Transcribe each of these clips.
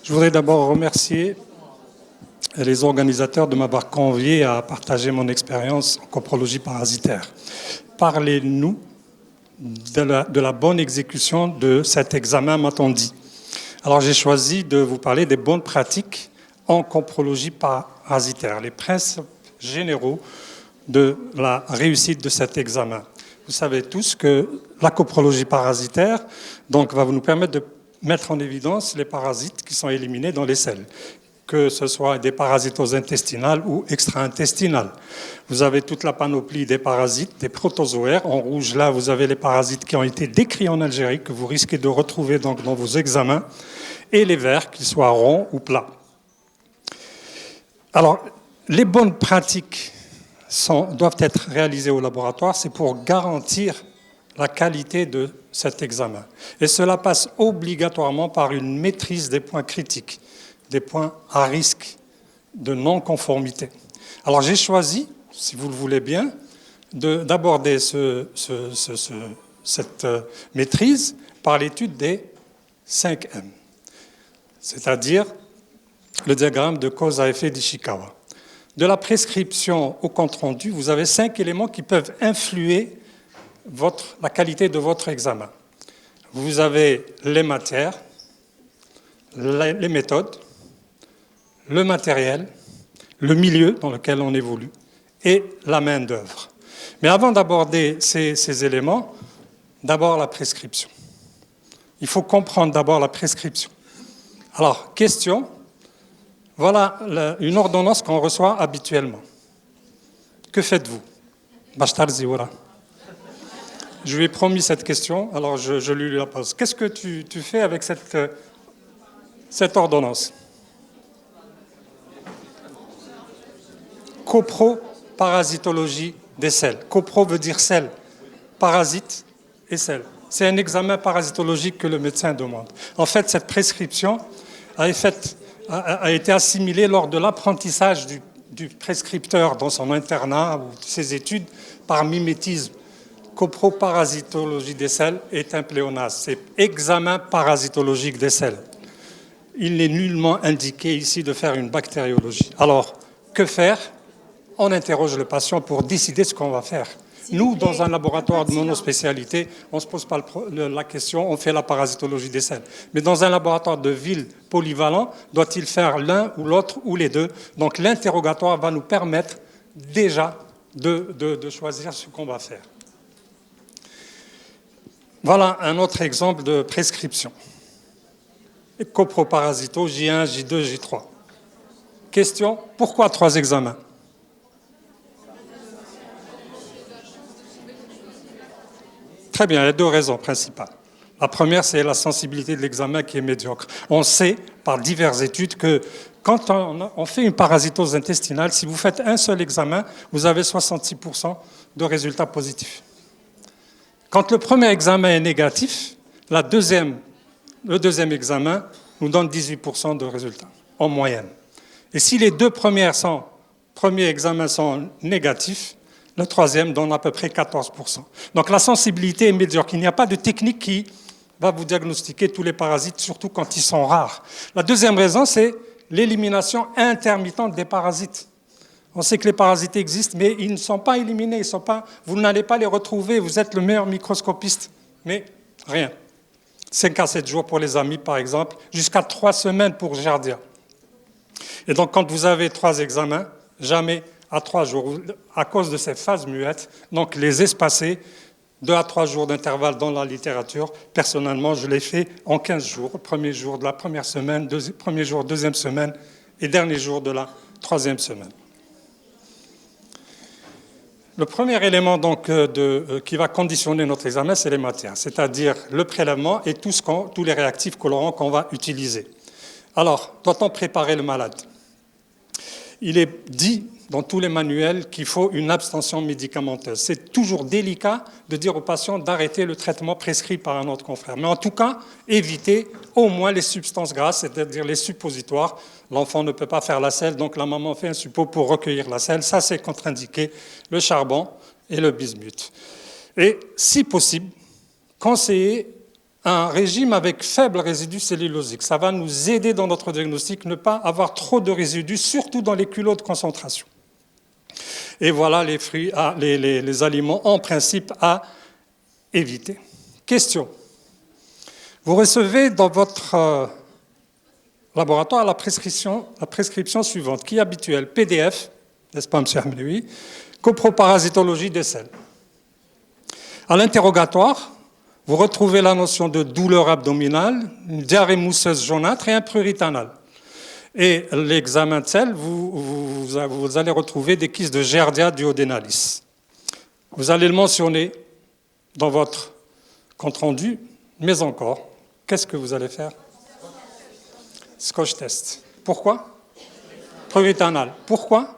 Je voudrais d'abord remercier les organisateurs de m'avoir convié à partager mon expérience en coprologie parasitaire. Parlez-nous de la bonne exécution de cet examen, m'a-t-on dit. Alors j'ai choisi de vous parler des bonnes pratiques en coprologie parasitaire, les principes généraux de la réussite de cet examen. Vous savez tous que la coprologie parasitaire va nous permettre de mettre en évidence les parasites qui sont éliminés dans les selles, que ce soit des parasitoses intestinales ou extra-intestinales. Vous avez toute la panoplie des parasites, des protozoaires. En rouge, là, vous avez les parasites qui ont été décrits en Algérie, que vous risquez de retrouver donc dans vos examens, et les verts, qu'ils soient ronds ou plats. Alors, les bonnes pratiques doivent être réalisées au laboratoire, c'est pour garantir la qualité de cet examen. Et cela passe obligatoirement par une maîtrise des points critiques, des points à risque de non-conformité. Alors j'ai choisi, si vous le voulez bien, d'aborder cette maîtrise par l'étude des 5 M, c'est-à-dire le diagramme de cause à effet d'Ishikawa. De la prescription au compte-rendu, vous avez 5 éléments qui peuvent influer la qualité de votre examen. Vous avez les matières, les méthodes, le matériel, le milieu dans lequel on évolue et la main-d'œuvre. Mais avant d'aborder ces éléments, d'abord la prescription. Il faut comprendre d'abord la prescription. Alors, question, voilà une ordonnance qu'on reçoit habituellement. Que faites-vous? Bashtar Ziwara. Je lui ai promis cette question, alors je lui la pose. Qu'est-ce que tu fais avec cette ordonnance? Coproparasitologie des selles. Copro veut dire sel, parasite et sel. C'est un examen parasitologique que le médecin demande. En fait, cette prescription a été assimilée lors de l'apprentissage du prescripteur dans son internat ou ses études par mimétisme. Coproparasitologie des selles est un pléonasme. C'est examen parasitologique des selles. Il n'est nullement indiqué ici de faire une bactériologie. Alors, que faire? On interroge le patient pour décider ce qu'on va faire. Nous, dans un laboratoire de monospécialité, on ne se pose pas la question, on fait la parasitologie des selles. Mais dans un laboratoire de ville polyvalent, doit-il faire l'un ou l'autre ou les deux? Donc l'interrogatoire va nous permettre déjà de choisir ce qu'on va faire. Voilà un autre exemple de prescription. Coproparasito, J1, J2, J3. Question, pourquoi 3 examens? Très bien, il y a 2 raisons principales. La première, c'est la sensibilité de l'examen qui est médiocre. On sait par diverses études que quand on fait une parasitose intestinale, si vous faites un seul examen, vous avez 66% de résultats positifs. Quand le premier examen est négatif, le deuxième examen nous donne 18% de résultats, en moyenne. Et si les 2 premiers examens sont négatifs, le troisième donne à peu près 14%. Donc la sensibilité est médiocre. Il n'y a pas de technique qui va vous diagnostiquer tous les parasites, surtout quand ils sont rares. La deuxième raison, c'est l'élimination intermittente des parasites. On sait que les parasites existent, mais ils ne sont pas éliminés. Vous n'allez pas les retrouver. Vous êtes le meilleur microscopiste, mais rien. 5 à 7 jours pour les amis, par exemple, jusqu'à 3 semaines pour Giardia. Et donc, quand vous avez 3 examens, jamais à 3 jours, à cause de ces phases muettes, donc les espacer, 2 à 3 jours d'intervalle dans la littérature. Personnellement, je l'ai fait en 15 jours, premier jour de la première semaine, premier jour, deuxième semaine et dernier jour de la 3e semaine. Le premier élément donc, qui va conditionner notre examen, c'est les matières, c'est-à-dire le prélèvement et tous les réactifs colorants qu'on va utiliser. Alors, doit-on préparer le malade? Il est dit dans tous les manuels qu'il faut une abstention médicamenteuse. C'est toujours délicat de dire aux patients d'arrêter le traitement prescrit par un autre confrère. Mais en tout cas, éviter au moins les substances grasses, c'est-à-dire les suppositoires. L'enfant ne peut pas faire la selle, donc la maman fait un suppôt pour recueillir la selle. Ça, c'est contre-indiqué, le charbon et le bismuth. Et si possible, conseiller un régime avec faible résidu cellulosique. Ça va nous aider dans notre diagnostic, ne pas avoir trop de résidus, surtout dans les culots de concentration. Et voilà les fruits, les aliments en principe à éviter. Question. Vous recevez dans votre laboratoire la prescription suivante, qui est habituelle, PDF, n'est-ce pas, M. Hamlewi, coproparasitologie des selles. À l'interrogatoire, vous retrouvez la notion de douleur abdominale, une diarrhée mousseuse jaunâtre et un prurit anal. Et l'examen de selles, vous allez retrouver des kystes de Giardia duodenalis. Vous allez le mentionner dans votre compte-rendu, mais encore, qu'est-ce que vous allez faire? Scotch test. Pourquoi? Prurit anal. Pourquoi?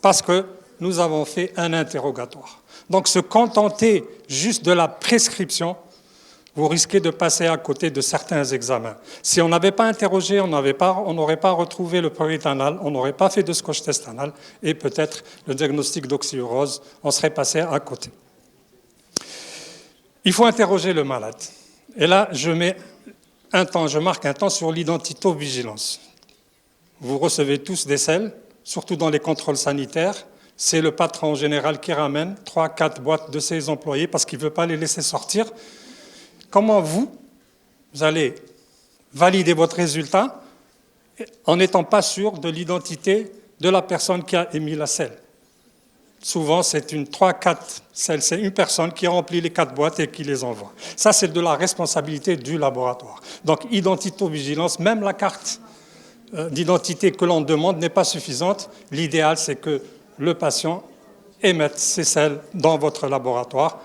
Parce que nous avons fait un interrogatoire. Donc, se contenter juste de la prescription, vous risquez de passer à côté de certains examens. Si on n'avait pas interrogé, on n'aurait pas retrouvé le prurit anal, on n'aurait pas fait de Scotch test anal, et peut-être le diagnostic d'oxyurose, on serait passé à côté. Il faut interroger le malade. Et là, je marque un temps sur l'identitovigilance. Vous recevez tous des selles, surtout dans les contrôles sanitaires. C'est le patron général qui ramène 3-4 boîtes de ses employés parce qu'il ne veut pas les laisser sortir. Comment vous allez valider votre résultat en n'étant pas sûr de l'identité de la personne qui a émis la selle? Souvent, c'est 3-4 selles, c'est une personne qui remplit les 4 boîtes et qui les envoie. Ça, c'est de la responsabilité du laboratoire. Donc, identitovigilance, même la carte d'identité que l'on demande n'est pas suffisante. L'idéal, c'est que le patient émette ses selles dans votre laboratoire.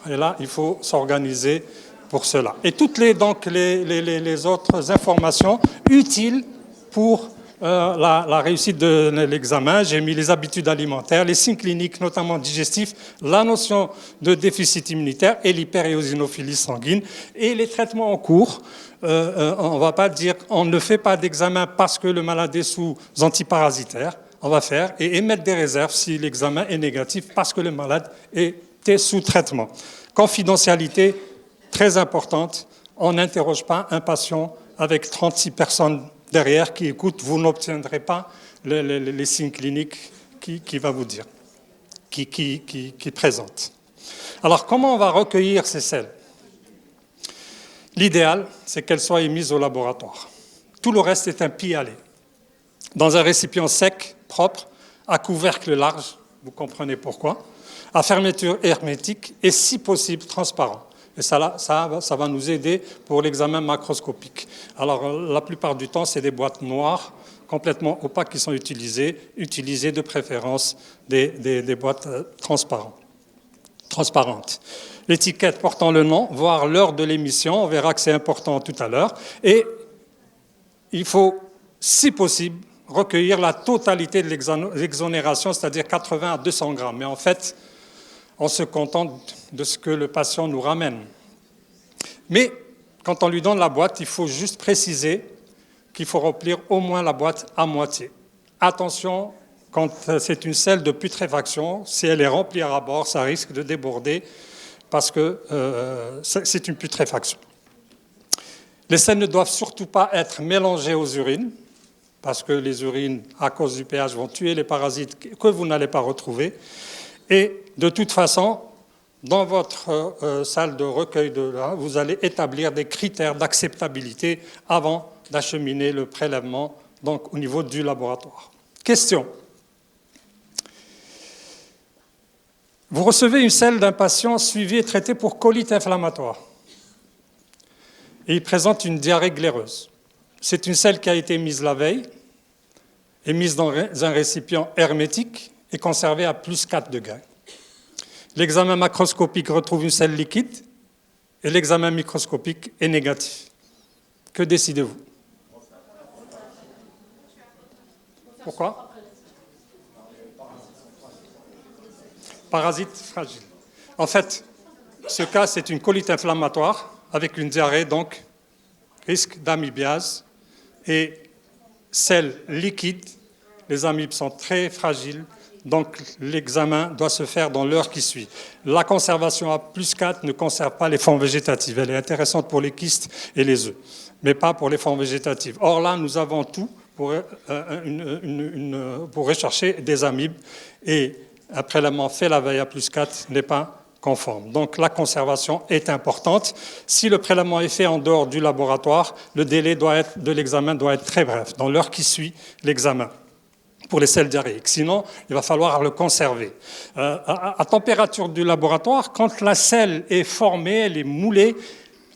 Et là, il faut s'organiser pour cela. Et toutes les autres informations utiles pour la réussite de l'examen, j'ai mis les habitudes alimentaires, les signes cliniques, notamment digestifs, la notion de déficit immunitaire et l'hyperéosinophilie sanguine, et les traitements en cours. On ne va pas dire on ne fait pas d'examen parce que le malade est sous antiparasitaire. On va faire et émettre des réserves si l'examen est négatif parce que le malade était sous traitement. Confidentialité très importante, on n'interroge pas un patient avec 36 personnes derrière qui écoutent, vous n'obtiendrez pas les signes cliniques qui va vous dire, qui présente. Alors, comment on va recueillir ces selles? L'idéal, c'est qu'elles soient émises au laboratoire. Tout le reste est un pis-aller. Dans un récipient sec, propre, à couvercle large, vous comprenez pourquoi, à fermeture hermétique et, si possible, transparent. Et ça va nous aider pour l'examen macroscopique. Alors, la plupart du temps, c'est des boîtes noires, complètement opaques, qui sont utilisées de préférence des boîtes transparentes. L'étiquette portant le nom, voire l'heure de l'émission, on verra que c'est important tout à l'heure. Et il faut, si possible, recueillir la totalité de l'exonération, c'est-à-dire 80 à 200 grammes. Mais en fait, on se contente de ce que le patient nous ramène. Mais quand on lui donne la boîte, il faut juste préciser qu'il faut remplir au moins la boîte à moitié. Attention, quand c'est une selle de putréfaction, si elle est remplie à bord, ça risque de déborder parce que c'est une putréfaction. Les selles ne doivent surtout pas être mélangées aux urines, parce que les urines, à cause du pH, vont tuer les parasites que vous n'allez pas retrouver. Et de toute façon, dans votre salle de recueil vous allez établir des critères d'acceptabilité avant d'acheminer le prélèvement donc, au niveau du laboratoire. Question. Vous recevez une selle d'un patient suivi et traité pour colite inflammatoire. Et il présente une diarrhée glaireuse. C'est une selle qui a été mise la veille, est mise dans un récipient hermétique et conservée à plus 4 degrés. L'examen macroscopique retrouve une selle liquide et l'examen microscopique est négatif. Que décidez-vous? Pourquoi? Parasite fragile. En fait, ce cas, c'est une colite inflammatoire avec une diarrhée, donc risque d'amibiase et selle liquide. Les amibes sont très fragiles, Donc, l'examen doit se faire dans l'heure qui suit. La conservation à +4 ne conserve pas les formes végétatives. Elle est intéressante pour les kystes et les œufs, mais pas pour les formes végétatives. Or là, nous avons tout pour rechercher des amibes et un prélèvement fait la veille à +4 n'est pas conforme. Donc la conservation est importante. Si le prélèvement est fait en dehors du laboratoire, le délai de l'examen doit être très bref, dans l'heure qui suit l'examen, pour les sels diarrhéiques. Sinon, il va falloir le conserver. À température du laboratoire, quand la selle est formée, elle est moulée,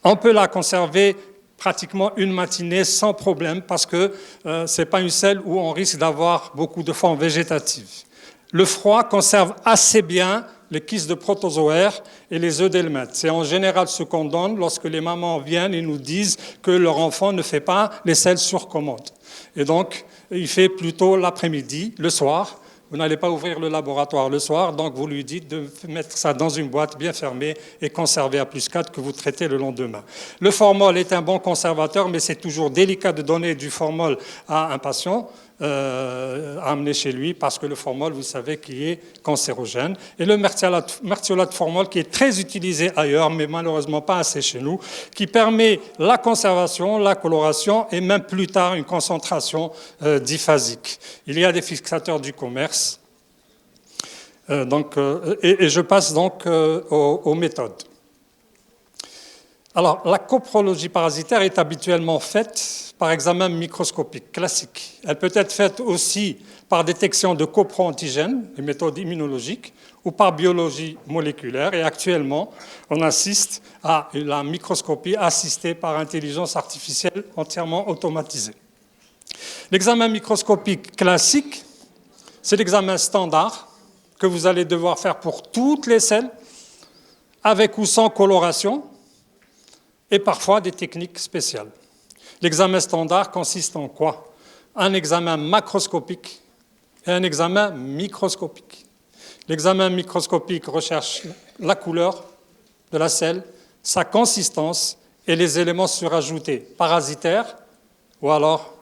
on peut la conserver pratiquement une matinée sans problème parce que ce n'est pas une selle où on risque d'avoir beaucoup de formes végétatives. Le froid conserve assez bien les kystes de protozoaires et les œufs d'helminthes. C'est en général ce qu'on donne lorsque les mamans viennent et nous disent que leur enfant ne fait pas les selles sur commande. Et donc, il fait plutôt l'après-midi, le soir. Vous n'allez pas ouvrir le laboratoire le soir, donc vous lui dites de mettre ça dans une boîte bien fermée et conservée à +4 que vous traitez le lendemain. Le formol est un bon conservateur, mais c'est toujours délicat de donner du formol à un patient à amener chez lui parce que le formol, vous savez, qui est cancérogène. Et le mertiolate formol qui est très utilisé ailleurs, mais malheureusement pas assez chez nous, qui permet la conservation, la coloration et même plus tard une concentration diphasique. Il y a des fixateurs du commerce. Et je passe donc aux méthodes. Alors, la coprologie parasitaire est habituellement faite par examen microscopique classique. Elle peut être faite aussi par détection de coproantigènes, les méthodes immunologiques, ou par biologie moléculaire. Et actuellement, on assiste à la microscopie assistée par intelligence artificielle entièrement automatisée. L'examen microscopique classique, c'est l'examen standard que vous allez devoir faire pour toutes les selles, avec ou sans coloration, et parfois des techniques spéciales. L'examen standard consiste en quoi? Un examen macroscopique et un examen microscopique. L'examen microscopique recherche la couleur de la selle, sa consistance et les éléments surajoutés, parasitaires ou alors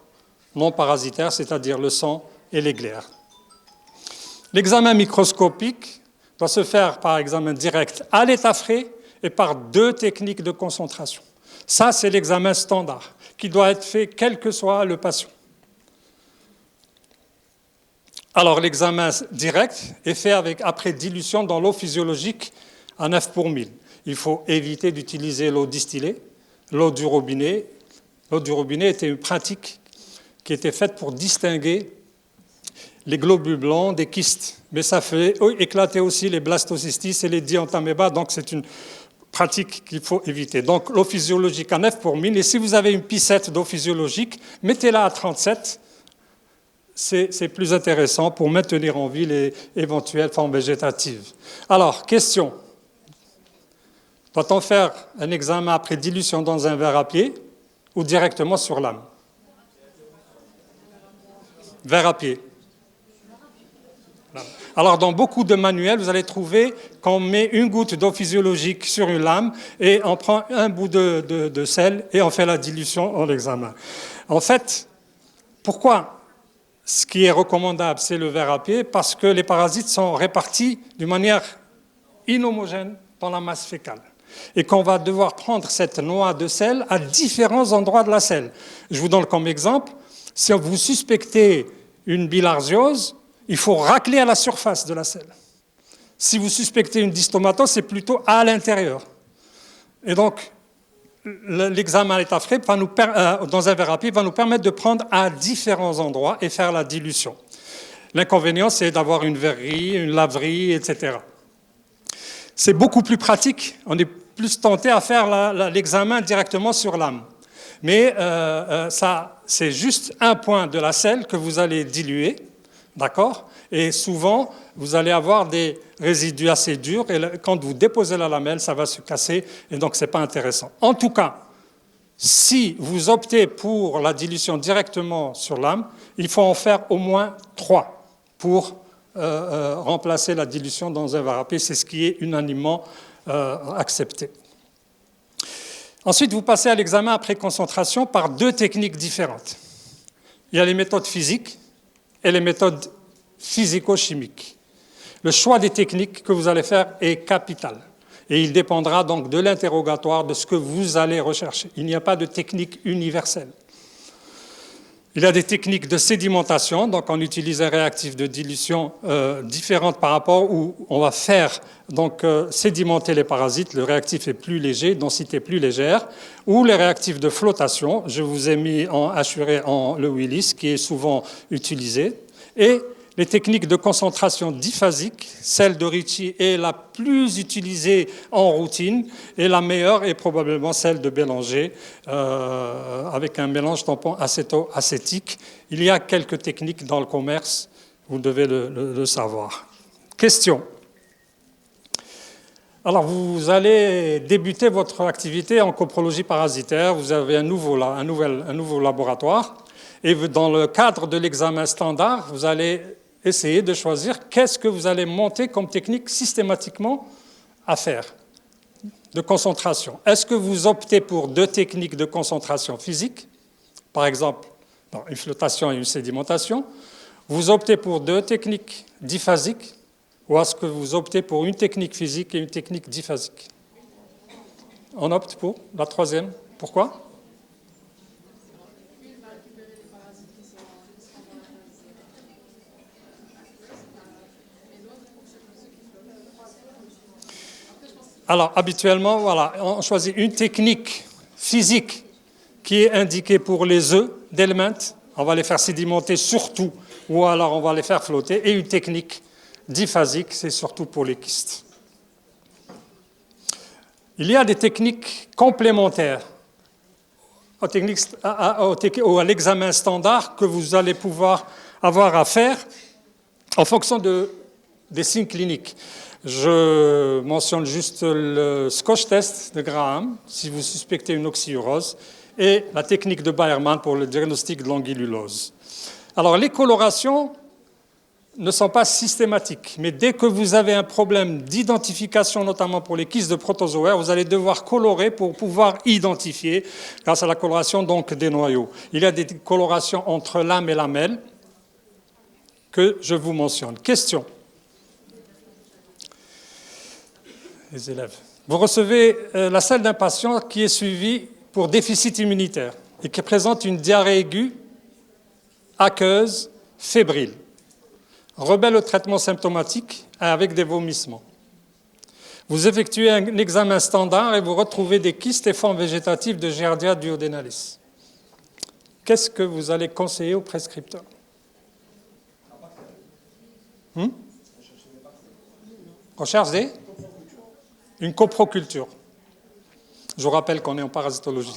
non parasitaires, c'est-à-dire le sang et les glaires. L'examen microscopique doit se faire par examen direct à l'état frais et par 2 techniques de concentration. Ça, c'est l'examen standard, qui doit être fait quel que soit le patient. Alors, l'examen direct est fait après dilution dans l'eau physiologique à 9 pour 1000. Il faut éviter d'utiliser l'eau distillée, l'eau du robinet. L'eau du robinet était une pratique qui était faite pour distinguer les globules blancs des kystes. Mais ça fait éclater aussi les blastocystis et les dientaméba, donc c'est une pratique qu'il faut éviter. Donc l'eau physiologique à 9 pour 1000, et si vous avez une piscette d'eau physiologique, mettez-la à 37, c'est plus intéressant pour maintenir en vie les éventuelles formes végétatives. Alors, question, doit-on faire un examen après dilution dans un verre à pied ou directement sur lame? Verre à pied. Alors, dans beaucoup de manuels, vous allez trouver qu'on met une goutte d'eau physiologique sur une lame et on prend un bout de sel et on fait la dilution en l'examen. En fait, pourquoi ce qui est recommandable, c'est le verre à pied? Parce que les parasites sont répartis d'une manière inhomogène dans la masse fécale. Et qu'on va devoir prendre cette noix de sel à différents endroits de la selle. Je vous donne comme exemple, si vous suspectez une bilharziose, il faut racler à la surface de la selle. Si vous suspectez une dystomatose, c'est plutôt à l'intérieur. Et donc, l'examen à l'état frais dans un verre à pied va nous permettre de prendre à différents endroits et faire la dilution. L'inconvénient, c'est d'avoir une verrerie, une laverie, etc. C'est beaucoup plus pratique. On est plus tenté à faire l'examen directement sur l'âme. Mais ça, c'est juste un point de la selle que vous allez diluer. D'accord? Et souvent, vous allez avoir des résidus assez durs et quand vous déposez la lamelle, ça va se casser et donc ce n'est pas intéressant. En tout cas, si vous optez pour la dilution directement sur l'âme, il faut en faire au moins 3 pour remplacer la dilution dans un verre à pied. C'est ce qui est unanimement accepté. Ensuite, vous passez à l'examen après concentration par 2 techniques différentes. Il y a les méthodes physiques et les méthodes physico-chimiques. Le choix des techniques que vous allez faire est capital. Et il dépendra donc de l'interrogatoire, de ce que vous allez rechercher. Il n'y a pas de technique universelle. Il y a des techniques de sédimentation, donc on utilise un réactif de dilution différente par rapport où on va faire donc sédimenter les parasites. Le réactif est plus léger, densité plus légère, ou les réactifs de flottation. Je vous ai mis en assuré en le Willis, qui est souvent utilisé, et les techniques de concentration diphasique, celle de Ricci est la plus utilisée en routine et la meilleure est probablement celle de Bélanger avec un mélange tampon acéto-acétique. Il y a quelques techniques dans le commerce, vous devez le savoir. Question. Alors, vous allez débuter votre activité en coprologie parasitaire. Vous avez un nouveau laboratoire. Et dans le cadre de l'examen standard, vous allez essayer de choisir qu'est-ce que vous allez monter comme technique systématiquement à faire de concentration. Est-ce que vous optez pour 2 techniques de concentration physique, par exemple une flottation et une sédimentation? Vous optez pour 2 techniques diphasiques ou est-ce que vous optez pour une technique physique et une technique diphasique? On opte pour la 3e. Pourquoi? Alors, habituellement, voilà, on choisit une technique physique qui est indiquée pour les œufs d'Helminth. On va les faire sédimenter surtout, ou alors on va les faire flotter. Et une technique diphasique, c'est surtout pour les kystes. Il y a des techniques complémentaires à l'examen standard que vous allez pouvoir avoir à faire en fonction des signes cliniques. Je mentionne juste le Scotch test de Graham, si vous suspectez une oxyurose, et la technique de Bayerman pour le diagnostic de l'angululose. Alors, les colorations ne sont pas systématiques, mais dès que vous avez un problème d'identification, notamment pour les kystes de protozoaires, vous allez devoir colorer pour pouvoir identifier, grâce à la coloration donc, des noyaux. Il y a des colorations entre lame et lamelle que je vous mentionne. Question. Les élèves. Vous recevez la selle d'un patient qui est suivi pour déficit immunitaire et qui présente une diarrhée aiguë, aqueuse, fébrile. Rebelle au traitement symptomatique avec des vomissements. Vous effectuez un examen standard et vous retrouvez des kystes et formes végétatives de Giardia duodenalis. Qu'est-ce que vous allez conseiller au prescripteur? Recherche des? Une coproculture. Je vous rappelle qu'on est en parasitologie.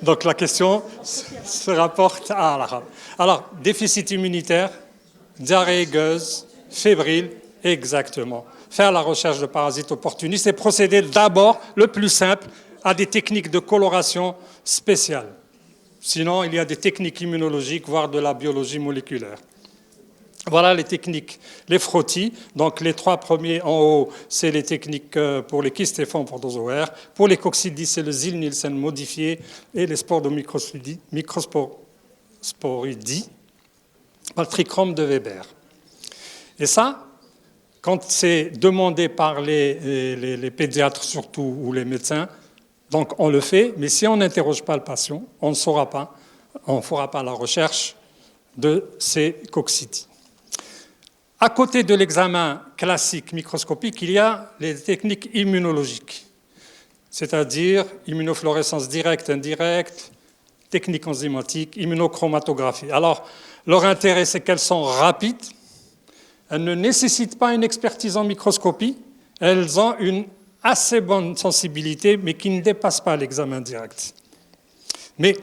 Donc la question se rapporte à l'arabe. Alors, déficit immunitaire, diarrhée aigueuse, fébrile, exactement. Faire la recherche de parasites opportunistes et procéder d'abord, le plus simple, à des techniques de coloration spéciales. Sinon, il y a des techniques immunologiques, voire de la biologie moléculaire. Voilà les techniques. Les frottis, donc les 3 premiers en haut, c'est les techniques pour les kystes et formes protozoaires. Pour les coccidies, c'est le Zil-Nielsen modifié et les spores de microsporidie, le trichrome de Weber. Et ça, quand c'est demandé par les pédiatres surtout ou les médecins, donc on le fait, mais si on n'interroge pas le patient, on ne saura pas, on ne fera pas la recherche de ces coccidies. À côté de l'examen classique microscopique, il y a les techniques immunologiques, c'est-à-dire immunofluorescence directe, indirecte, technique enzymatique, immunochromatographie. Alors, leur intérêt, c'est qu'elles sont rapides, elles ne nécessitent pas une expertise en microscopie, elles ont une assez bonne sensibilité, mais qui ne dépasse pas l'examen direct. Mais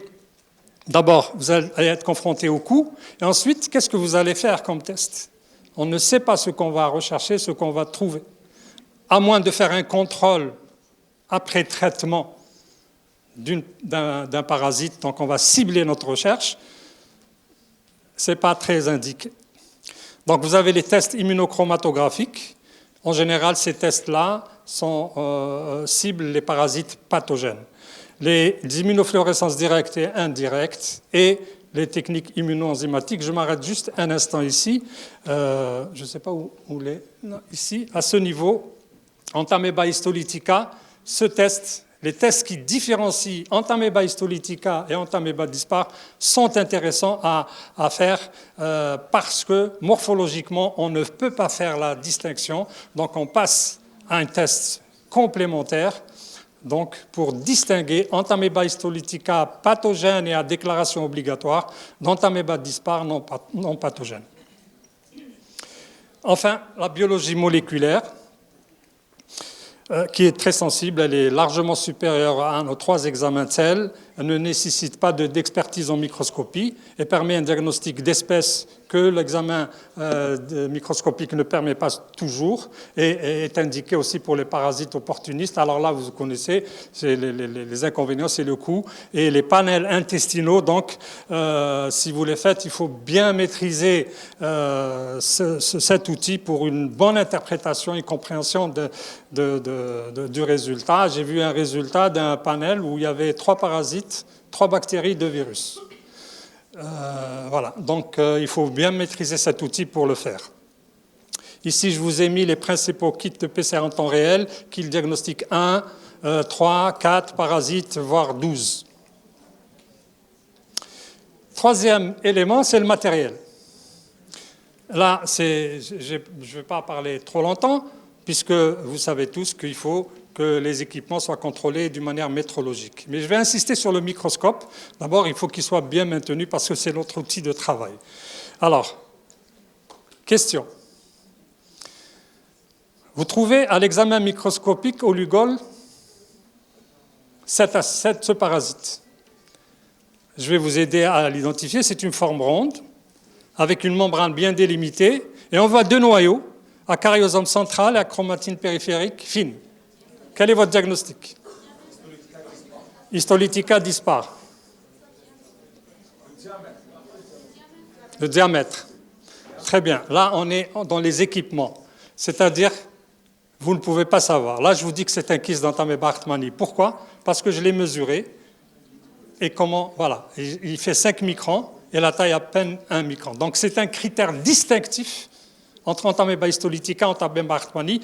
d'abord, vous allez être confronté au coût, et ensuite, qu'est-ce que vous allez faire comme test? On ne sait pas ce qu'on va rechercher, ce qu'on va trouver. À moins de faire un contrôle après traitement d'un parasite, donc on va cibler notre recherche, ce n'est pas très indiqué. Donc vous avez les tests immunochromatographiques. En général, ces tests-là ciblent les parasites pathogènes. Les immunofluorescences directes et indirectes et les techniques immuno-enzymatiques. Je m'arrête juste un instant ici. Je ne sais pas où non, ici, à ce niveau, Entamoeba histolytica, ce test, les tests qui différencient Entamoeba histolytica et Entamoeba dispar sont intéressants à faire parce que morphologiquement, on ne peut pas faire la distinction. Donc, on passe à un test complémentaire. Donc, pour distinguer Entamoeba histolytica pathogène et à déclaration obligatoire d'Entamoeba dispar non pathogène. Enfin, la biologie moléculaire, qui est très sensible, elle est largement supérieure à nos 3 examens de sel, elle ne nécessite pas d'expertise en microscopie et permet un diagnostic d'espèce que l'examen microscopique ne permet pas toujours et est indiqué aussi pour les parasites opportunistes. Alors là, vous connaissez, les inconvénients, c'est le coût. Et les panels intestinaux, donc, si vous les faites, il faut bien maîtriser cet outil pour une bonne interprétation et compréhension du résultat. J'ai vu un résultat d'un panel où il y avait 3 parasites, 3 bactéries, 2 virus. Voilà, donc il faut bien maîtriser cet outil pour le faire. Ici, je vous ai mis les principaux kits de PCR en temps réel qui diagnostiquent 1, 3, 4 parasites, voire 12. Troisième élément, c'est le matériel. Là, je ne vais pas parler trop longtemps, puisque vous savez tous qu'il faut que les équipements soient contrôlés d'une manière métrologique. Mais je vais insister sur le microscope. D'abord, il faut qu'il soit bien maintenu parce que c'est notre outil de travail. Alors, question. Vous trouvez à l'examen microscopique au Lugol ce parasite. Je vais vous aider à l'identifier. C'est une forme ronde avec une membrane bien délimitée et on voit 2 noyaux, à cariosome central et à chromatine périphérique fine. Quel est votre diagnostic? Histolytica dispar. Le diamètre. Très bien. Là, on est dans les équipements. C'est-à-dire, vous ne pouvez pas savoir. Là, je vous dis que c'est un kyste d'Entamoeba hartmanni. Pourquoi? Parce que je l'ai mesuré. Et comment? Voilà. Il fait 5 microns et la taille à peine 1 micron. Donc, c'est un critère distinctif entre Entamoeba histolytica et Entamoeba hartmanni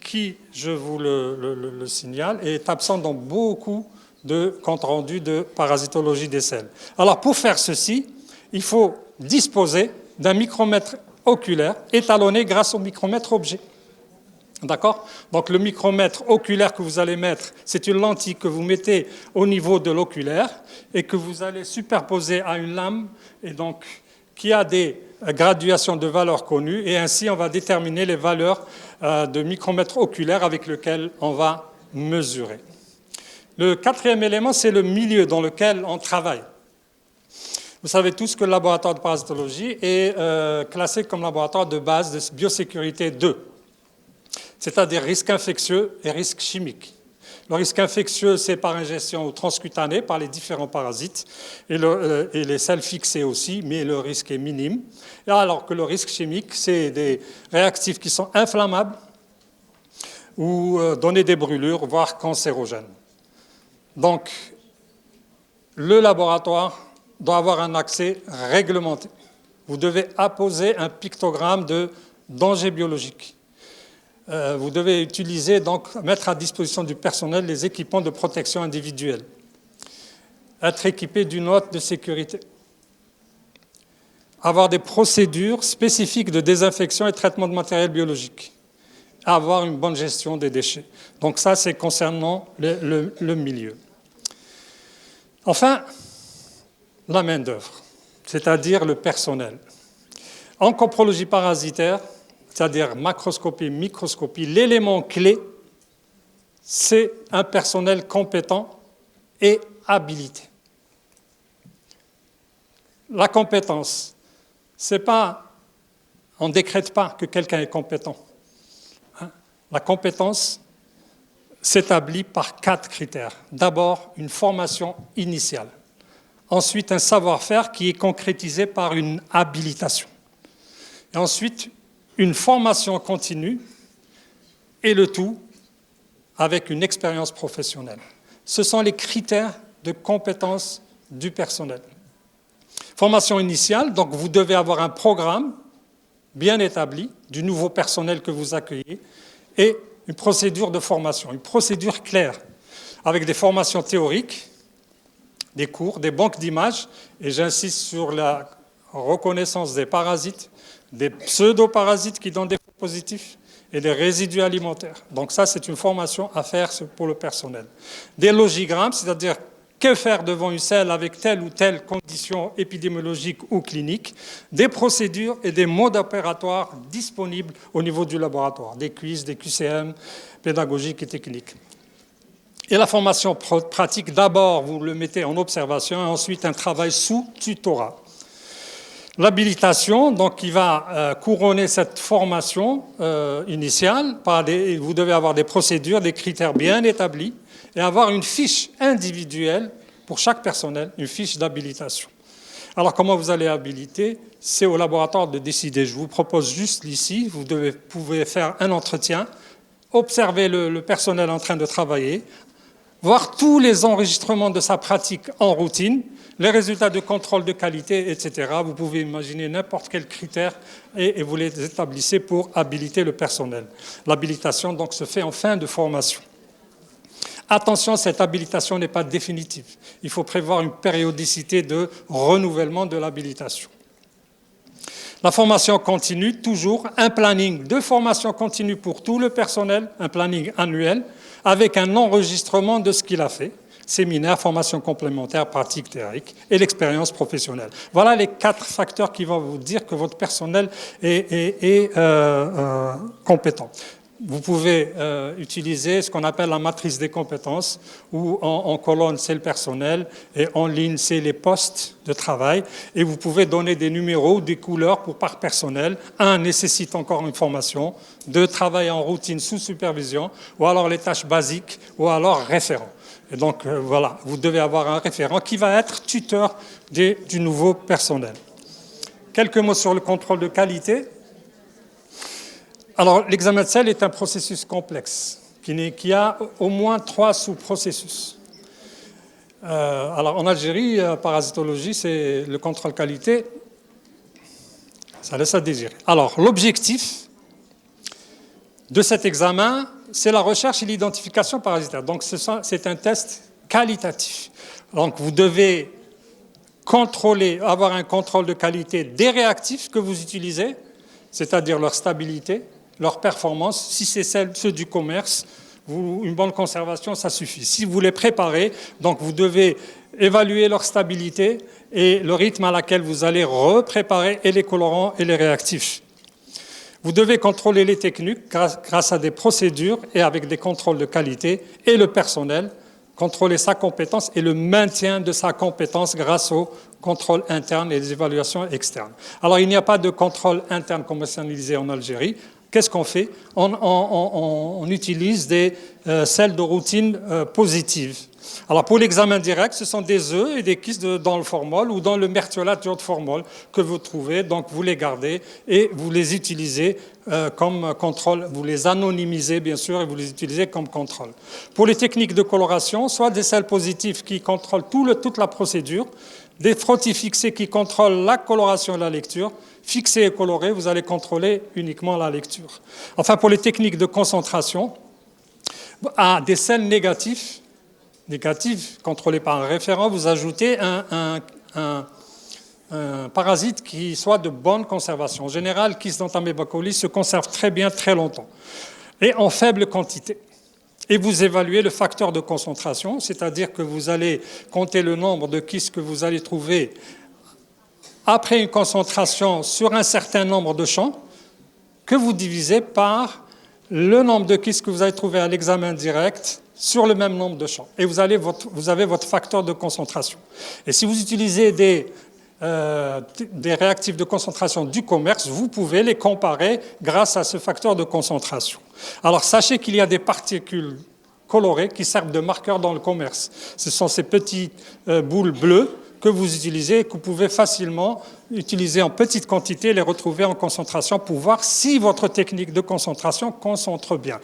qui, je vous le signale, est absent dans beaucoup de comptes rendus de parasitologie des selles. Alors, pour faire ceci, il faut disposer d'un micromètre oculaire étalonné grâce au micromètre objet. D'accord? Donc, le micromètre oculaire que vous allez mettre, c'est une lentille que vous mettez au niveau de l'oculaire et que vous allez superposer à une lame et donc qui a des graduations de valeurs connues et ainsi on va déterminer les valeurs de micromètre oculaire avec lequel on va mesurer. Le 4e élément, c'est le milieu dans lequel on travaille. Vous savez tous que le laboratoire de parasitologie est classé comme laboratoire de base de biosécurité 2, c'est-à-dire risque infectieux et risque chimique. Le risque infectieux, c'est par ingestion transcutanée, par les différents parasites, et les selles fixées aussi, mais le risque est minime. Alors que le risque chimique, c'est des réactifs qui sont inflammables ou donner des brûlures, voire cancérogènes. Donc, le laboratoire doit avoir un accès réglementé. Vous devez apposer un pictogramme de danger biologique. Vous devez utiliser, donc, mettre à disposition du personnel les équipements de protection individuelle. Être équipé d'une note de sécurité. Avoir des procédures spécifiques de désinfection et traitement de matériel biologique. Avoir une bonne gestion des déchets. Donc ça, c'est concernant le milieu. Enfin, la main-d'œuvre, c'est-à-dire le personnel. En coprologie parasitaire, c'est-à-dire macroscopie, microscopie, l'élément clé, c'est un personnel compétent et habilité. La compétence, c'est pas, on ne décrète pas que quelqu'un est compétent. La compétence s'établit par 4 critères. D'abord, une formation initiale. Ensuite, un savoir-faire qui est concrétisé par une habilitation. Et ensuite, une formation continue et le tout avec une expérience professionnelle. Ce sont les critères de compétence du personnel. Formation initiale, donc vous devez avoir un programme bien établi du nouveau personnel que vous accueillez et une procédure de formation, une procédure claire, avec des formations théoriques, des cours, des banques d'images, et j'insiste sur la reconnaissance des parasites, des pseudo-parasites qui donnent des faux positifs, et des résidus alimentaires. Donc ça, c'est une formation à faire pour le personnel. Des logigrammes, c'est-à-dire que faire devant une selle avec telle ou telle condition épidémiologique ou clinique, des procédures et des modes opératoires disponibles au niveau du laboratoire, des quiz, des QCM, pédagogiques et techniques. Et la formation pratique, d'abord, vous le mettez en observation, et ensuite un travail sous tutorat. L'habilitation, donc, qui va couronner cette formation initiale, vous devez avoir des procédures, des critères bien établis et avoir une fiche individuelle pour chaque personnel, une fiche d'habilitation. Alors, comment vous allez habiliter? C'est au laboratoire de décider. Je vous propose juste ici, vous pouvez faire un entretien, observer le personnel en train de travailler, voir tous les enregistrements de sa pratique en routine, les résultats de contrôle de qualité, etc. Vous pouvez imaginer n'importe quel critère et vous les établissez pour habiliter le personnel. L'habilitation, donc, se fait en fin de formation. Attention, cette habilitation n'est pas définitive. Il faut prévoir une périodicité de renouvellement de l'habilitation. La formation continue, toujours un planning de formation continue pour tout le personnel, un planning annuel, avec un enregistrement de ce qu'il a fait. Séminaire, formation complémentaire, pratique théorique et l'expérience professionnelle. Voilà les 4 facteurs qui vont vous dire que votre personnel est compétent. Vous pouvez utiliser ce qu'on appelle la matrice des compétences, où en colonne, c'est le personnel, et en ligne, c'est les postes de travail. Et vous pouvez donner des numéros, des couleurs par personnel. 1 nécessite encore une formation, 2 travail en routine sous supervision, ou alors les tâches basiques, ou alors référent. Et donc, voilà, vous devez avoir un référent qui va être tuteur du nouveau personnel. Quelques mots sur le contrôle de qualité. Alors, l'examen de selle est un processus complexe qui a au moins 3 sous-processus. Alors, en Algérie, parasitologie, c'est le contrôle qualité. Ça laisse à désirer. Alors, l'objectif de cet examen, c'est la recherche et l'identification parasitaire. Donc, c'est un test qualitatif. Donc, vous devez avoir un contrôle de qualité des réactifs que vous utilisez, c'est-à-dire leur stabilité, leur performance. Si c'est ceux du commerce, une bonne conservation, ça suffit. Si vous les préparez, donc vous devez évaluer leur stabilité et le rythme à laquelle vous allez repréparer et les colorants et les réactifs. Vous devez contrôler les techniques grâce à des procédures et avec des contrôles de qualité et le personnel, contrôler sa compétence et le maintien de sa compétence grâce au contrôle interne et les évaluations externes. Alors, il n'y a pas de contrôle interne commercialisé en Algérie. Qu'est-ce qu'on fait? On utilise des selles de routine positives. Alors, pour l'examen direct, ce sont des œufs et des kystes dans le formol ou dans le mertiolate de formol que vous trouvez. Donc, vous les gardez et vous les utilisez comme contrôle. Vous les anonymisez, bien sûr, et vous les utilisez comme contrôle. Pour les techniques de coloration, soit des selles positives qui contrôlent toute la procédure, des frottis fixés qui contrôlent la coloration et la lecture. Fixés et colorés, vous allez contrôler uniquement la lecture. Enfin, pour les techniques de concentration, à des selles négatives contrôlées par un référent, vous ajoutez un parasite qui soit de bonne conservation. En général, Kysdantameba coli se conserve très bien, très longtemps, et en faible quantité. Et vous évaluez le facteur de concentration, c'est-à-dire que vous allez compter le nombre de kystes que vous allez trouver après une concentration sur un certain nombre de champs, que vous divisez par le nombre de kystes que vous allez trouver à l'examen direct sur le même nombre de champs. Et vous avez votre facteur de concentration. Et si vous utilisez des réactifs de concentration du commerce, vous pouvez les comparer grâce à ce facteur de concentration. Alors, sachez qu'il y a des particules colorées qui servent de marqueurs dans le commerce. Ce sont ces petites boules bleues que vous utilisez et que vous pouvez facilement utiliser en petite quantité et les retrouver en concentration pour voir si votre technique de concentration concentre bien.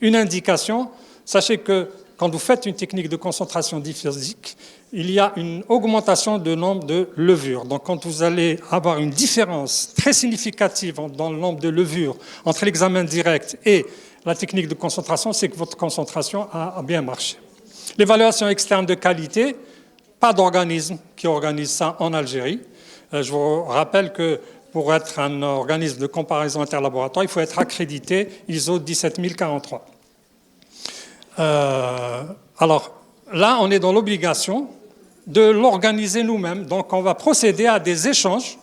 Une indication, sachez que quand vous faites une technique de concentration diphasique, il y a une augmentation du nombre de levures. Donc, quand vous allez avoir une différence très significative dans le nombre de levures entre l'examen direct et la technique de concentration, c'est que votre concentration a bien marché. L'évaluation externe de qualité, pas d'organisme qui organise ça en Algérie. Je vous rappelle que pour être un organisme de comparaison interlaboratoire, il faut être accrédité ISO 17043. Alors là, on est dans l'obligation de l'organiser nous-mêmes. Donc, on va procéder à des échanges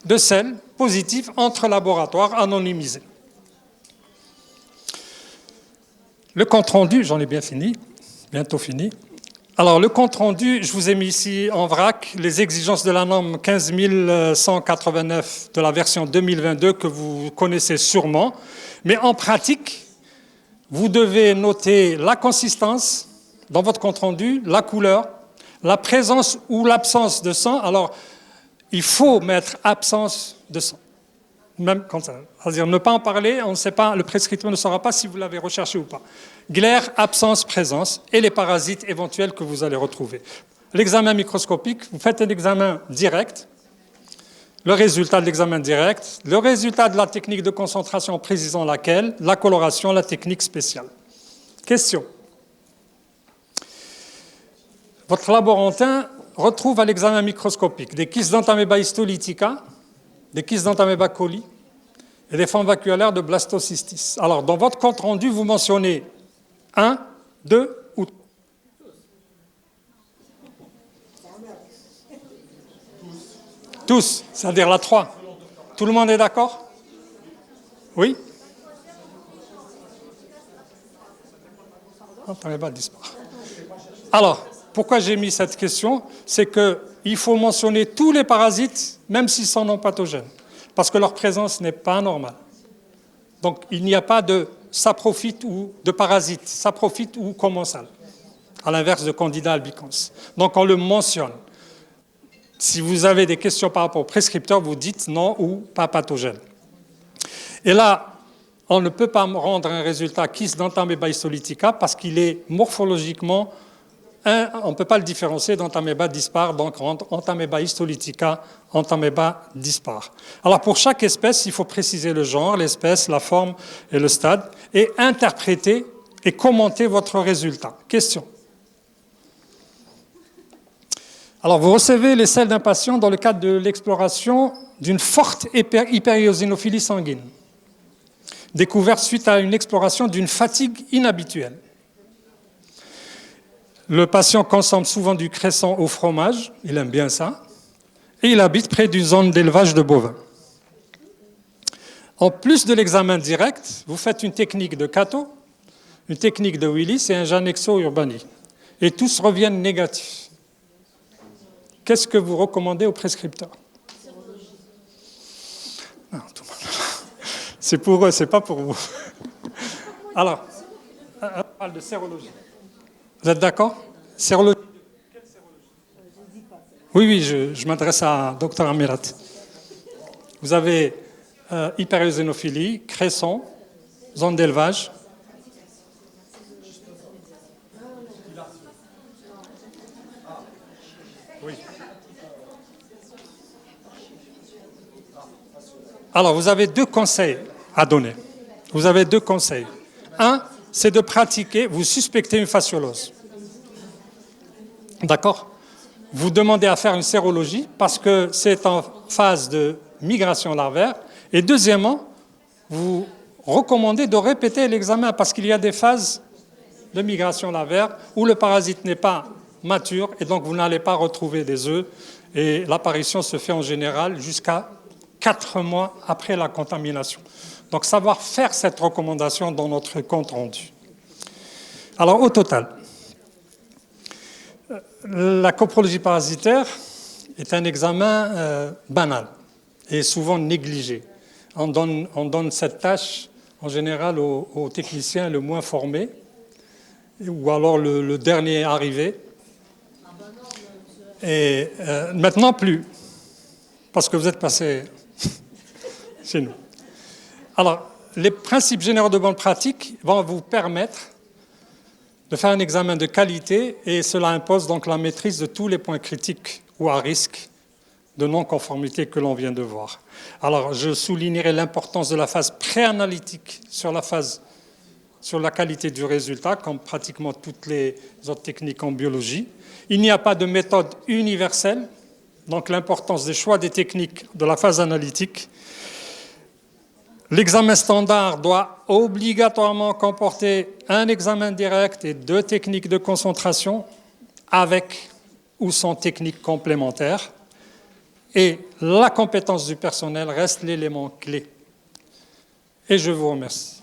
de sels positifs entre laboratoires anonymisés. Le compte-rendu, j'en ai bien fini, bientôt fini. Alors, le compte-rendu, je vous ai mis ici en vrac les exigences de la norme 15189 de la version 2022 que vous connaissez sûrement. Mais en pratique, vous devez noter la consistance dans votre compte-rendu, la couleur, la présence ou l'absence de sang. Alors, il faut mettre absence de sang. Même quand ça, c'est-à-dire ne pas en parler, on ne sait pas, le prescripteur ne saura pas si vous l'avez recherché ou pas. Glaire, absence, présence et les parasites éventuels que vous allez retrouver. L'examen microscopique, vous faites un examen direct, le résultat de l'examen direct, le résultat de la technique de concentration précisant laquelle, la coloration, la technique spéciale. Question. Votre laborantin retrouve à l'examen microscopique des kystes d'Entamoeba histolytica, des kystes d'Entamoeba coli et des formes vacuolaires de blastocystis. Alors, dans votre compte rendu, vous mentionnez 1, 2 ou 3. Tous, c'est-à-dire la 3. Tout le monde est d'accord? Oui? Entamoeba dispare. Alors, pourquoi j'ai mis cette question? C'est qu'il faut mentionner tous les parasites, même s'ils sont non pathogènes, parce que leur présence n'est pas normale. Donc, il n'y a pas de saprophyte ou de parasite, saprophyte ou commensal, à l'inverse de Candida albicans. Donc, on le mentionne. Si vous avez des questions par rapport au prescripteur, vous dites non ou pas pathogène. Et là, on ne peut pas rendre un résultat kyste d'Entamoeba histolytica parce qu'il est morphologiquement on ne peut pas le différencier d'Entamoeba dispar, donc Entamoeba histolytica, Entamoeba dispar. Alors pour chaque espèce, il faut préciser le genre, l'espèce, la forme et le stade, et interpréter et commenter votre résultat. Question. Alors vous recevez les selles d'un patient dans le cadre de l'exploration d'une forte hyperéosinophilie sanguine, découverte suite à une exploration d'une fatigue inhabituelle. Le patient consomme souvent du cresson au fromage, il aime bien ça, et il habite près d'une zone d'élevage de bovins. En plus de l'examen direct, vous faites une technique de Cato, une technique de Willis et un Janexo Urbani, et tous reviennent négatifs. Qu'est-ce que vous recommandez au prescripteur? Non, tout le monde. C'est pour eux, c'est pas pour vous. Alors, on parle de sérologie. Vous êtes d'accord? Sérologie. Quelle sérologie? Oui, je m'adresse à Dr Amirat. Vous avez hyperéosinophilie, cresson, zone d'élevage. Oui. Alors, vous avez deux conseils à donner. Vous avez deux conseils. Un, c'est de pratiquer, vous suspectez une fasciolose. D'accord? Vous demandez à faire une sérologie parce que c'est en phase de migration larvaire. Et deuxièmement, vous recommandez de répéter l'examen parce qu'il y a des phases de migration larvaire où le parasite n'est pas mature et donc vous n'allez pas retrouver des œufs. Et l'apparition se fait en général jusqu'à 4 mois après la contamination. Donc, savoir faire cette recommandation dans notre compte rendu. Alors, au total, la coprologie parasitaire est un examen banal et souvent négligé. On donne cette tâche, en général, aux techniciens le moins formés, ou alors le dernier arrivé. Et maintenant, plus, parce que vous êtes passé chez nous. Alors, les principes généraux de bonne pratique vont vous permettre de faire un examen de qualité et cela impose donc la maîtrise de tous les points critiques ou à risque de non-conformité que l'on vient de voir. Alors, je soulignerai l'importance de la phase préanalytique sur la qualité du résultat, comme pratiquement toutes les autres techniques en biologie. Il n'y a pas de méthode universelle, donc l'importance des choix des techniques de la phase analytique. L'examen standard doit obligatoirement comporter un examen direct et 2 techniques de concentration, avec ou sans technique complémentaire. Et la compétence du personnel reste l'élément clé. Et je vous remercie.